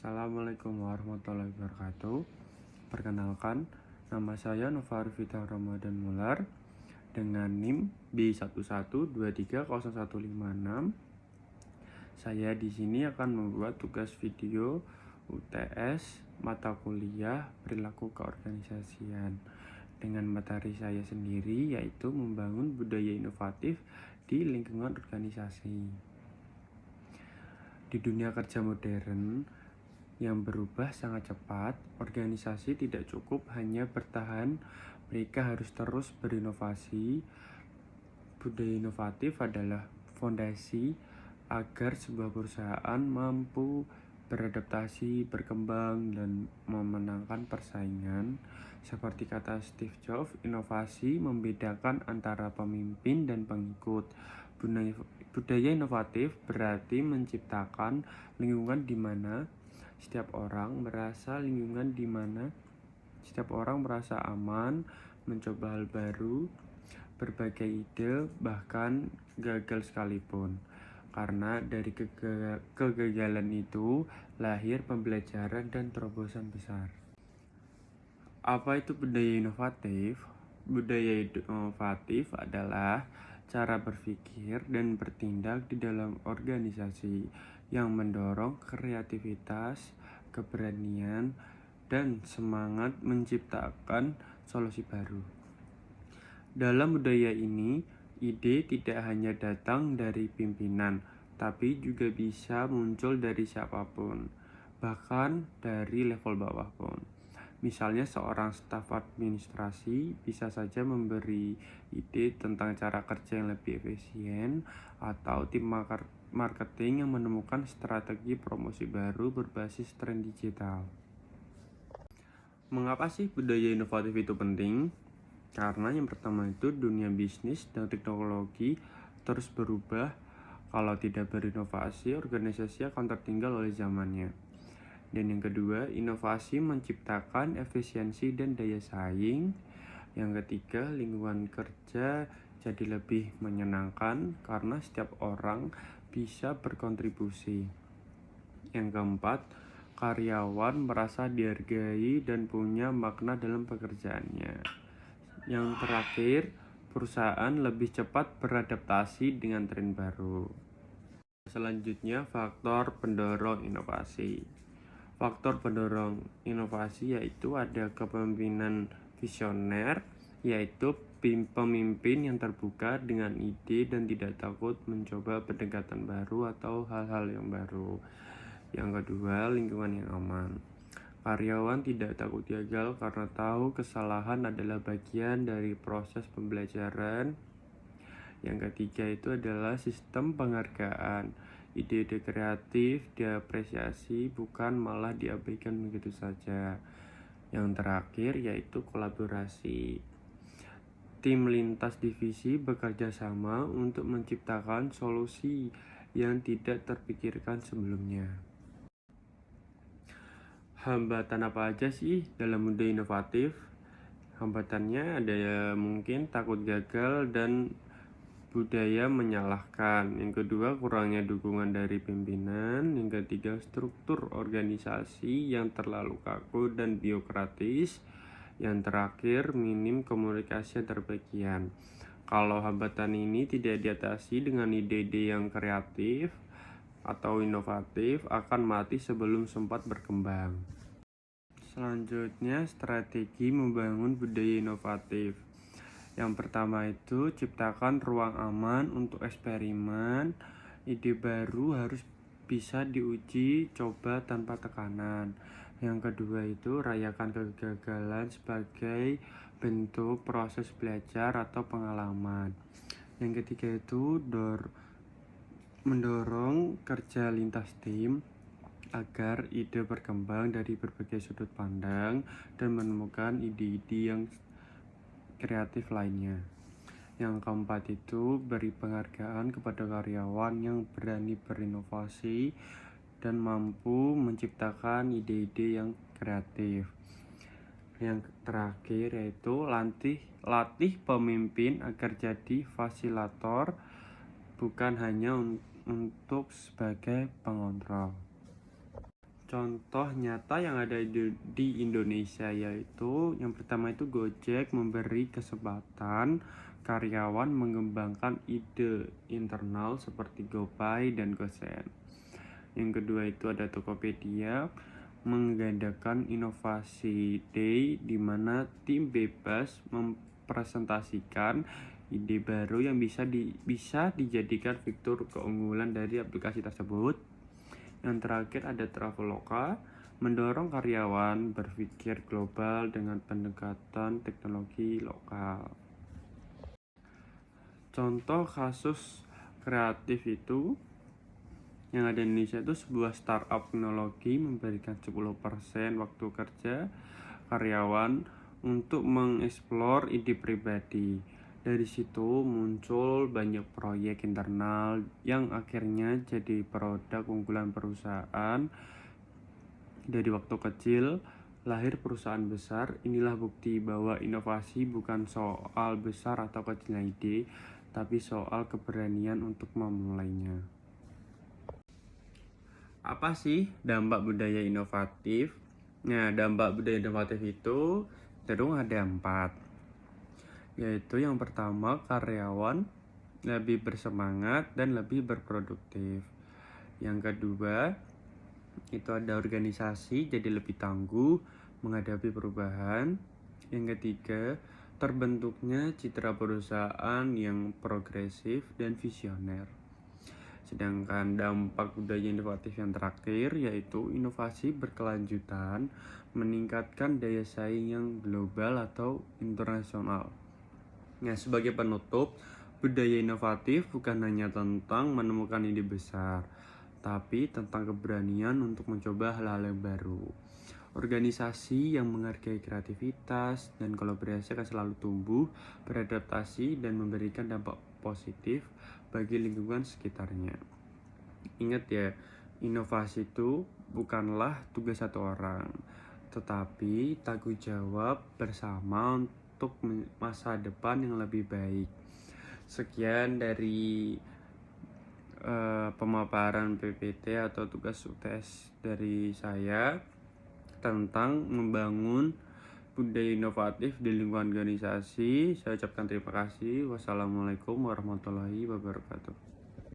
Assalamualaikum warahmatullahi wabarakatuh. Perkenalkan, nama saya Nova Arifita Ramadan Mular dengan NIM B11230156. Saya di sini akan membuat tugas video UTS mata kuliah perilaku keorganisasian dengan materi saya sendiri, yaitu membangun budaya inovatif di lingkungan organisasi. Di dunia kerja modern yang berubah sangat cepat, organisasi tidak cukup hanya bertahan, mereka harus terus berinovasi. Budaya inovatif adalah fondasi agar sebuah perusahaan mampu beradaptasi, berkembang, dan memenangkan persaingan. Seperti kata Steve Jobs, inovasi membedakan antara pemimpin dan pengikut. Budaya inovatif berarti menciptakan lingkungan di mana setiap orang merasa aman, mencoba hal baru, berbagai ide, bahkan gagal sekalipun. Karena dari kegagalan itu lahir pembelajaran dan terobosan besar. Apa itu budaya inovatif? Budaya inovatif adalah cara berpikir dan bertindak di dalam organisasi yang mendorong kreativitas, keberanian, dan semangat menciptakan solusi baru. Dalam budaya ini, ide tidak hanya datang dari pimpinan, tapi juga bisa muncul dari siapapun, bahkan dari level bawah pun. Misalnya seorang staf administrasi bisa saja memberi ide tentang cara kerja yang lebih efisien, atau tim marketing yang menemukan strategi promosi baru berbasis tren digital. Mengapa sih budaya inovatif itu penting? Karena yang pertama itu dunia bisnis dan teknologi terus berubah. Kalau tidak berinovasi, organisasi akan tertinggal oleh zamannya. Dan yang kedua, inovasi menciptakan efisiensi dan daya saing. Yang ketiga, lingkungan kerja jadi lebih menyenangkan karena setiap orang bisa berkontribusi. Yang keempat, karyawan merasa dihargai dan punya makna dalam pekerjaannya. Yang terakhir, perusahaan lebih cepat beradaptasi dengan tren baru. Selanjutnya, faktor pendorong inovasi. Faktor pendorong inovasi yaitu ada kepemimpinan visioner, yaitu pemimpin yang terbuka dengan ide dan tidak takut mencoba pendekatan baru atau hal-hal yang baru. Yang kedua, lingkungan yang aman. Karyawan tidak takut gagal karena tahu kesalahan adalah bagian dari proses pembelajaran. Yang ketiga itu adalah sistem penghargaan. Ide-ide kreatif diapresiasi, bukan malah diabaikan begitu saja. Yang terakhir yaitu kolaborasi. Tim lintas divisi bekerja sama untuk menciptakan solusi yang tidak terpikirkan sebelumnya. Hambatan apa aja sih dalam budaya inovatif? Hambatannya ada mungkin takut gagal dan budaya menyalahkan. Yang kedua, kurangnya dukungan dari pimpinan. Yang ketiga, struktur organisasi yang terlalu kaku dan biokratis. Yang terakhir, minim komunikasi antar bagian. Kalau hambatan ini tidak diatasi dengan ide-ide yang kreatif atau inovatif, akan mati sebelum sempat berkembang. Selanjutnya, strategi membangun budaya inovatif. Yang pertama itu ciptakan ruang aman untuk eksperimen. Ide baru harus bisa diuji coba tanpa tekanan. Yang kedua itu rayakan kegagalan sebagai bentuk proses belajar atau pengalaman. Yang ketiga itu mendorong kerja lintas tim agar ide berkembang dari berbagai sudut pandang dan menemukan ide-ide yang kreatif lainnya. Yang keempat itu beri penghargaan kepada karyawan yang berani berinovasi dan mampu menciptakan ide-ide yang kreatif. Yang terakhir yaitu latih pemimpin agar jadi fasilitator, bukan hanya untuk sebagai pengontrol. Contoh nyata yang ada di Indonesia yaitu yang pertama itu Gojek memberi kesempatan karyawan mengembangkan ide internal seperti GoPay dan GoSend. Yang kedua itu ada Tokopedia mengadakan inovasi day di mana tim bebas mempresentasikan ide baru yang bisa dijadikan fitur keunggulan dari aplikasi tersebut. Yang terakhir ada Traveloka mendorong karyawan berpikir global dengan pendekatan teknologi lokal. Contoh kasus kreatif itu yang ada di Indonesia itu sebuah startup teknologi memberikan 10% waktu kerja karyawan untuk mengeksplor ide pribadi. Dari situ muncul banyak proyek internal yang akhirnya jadi produk unggulan perusahaan. Dari waktu kecil lahir perusahaan besar. Inilah bukti bahwa inovasi bukan soal besar atau kecilnya ide, tapi soal keberanian untuk memulainya. Apa sih dampak budaya inovatif? Nah, dampak budaya inovatif itu cenderung ada 4, yaitu yang pertama karyawan lebih bersemangat dan lebih berproduktif. Yang kedua itu ada organisasi jadi lebih tangguh menghadapi perubahan. Yang ketiga terbentuknya citra perusahaan yang progresif dan visioner. Sedangkan dampak budaya inovatif yang terakhir yaitu inovasi berkelanjutan meningkatkan daya saing yang global atau internasional. Nah, sebagai penutup, budaya inovatif bukan hanya tentang menemukan ide besar, tapi tentang keberanian untuk mencoba hal-hal yang baru. Organisasi yang menghargai kreativitas dan kolaborasi akan selalu tumbuh, beradaptasi, dan memberikan dampak positif bagi lingkungan sekitarnya. Ingat ya, inovasi itu bukanlah tugas satu orang, tetapi tanggung jawab bersama untuk masa depan yang lebih baik. Sekian dari pemaparan PPT atau tugas UTS dari saya tentang membangun budaya inovatif di lingkungan organisasi. Saya ucapkan terima kasih. Wassalamualaikum warahmatullahi wabarakatuh.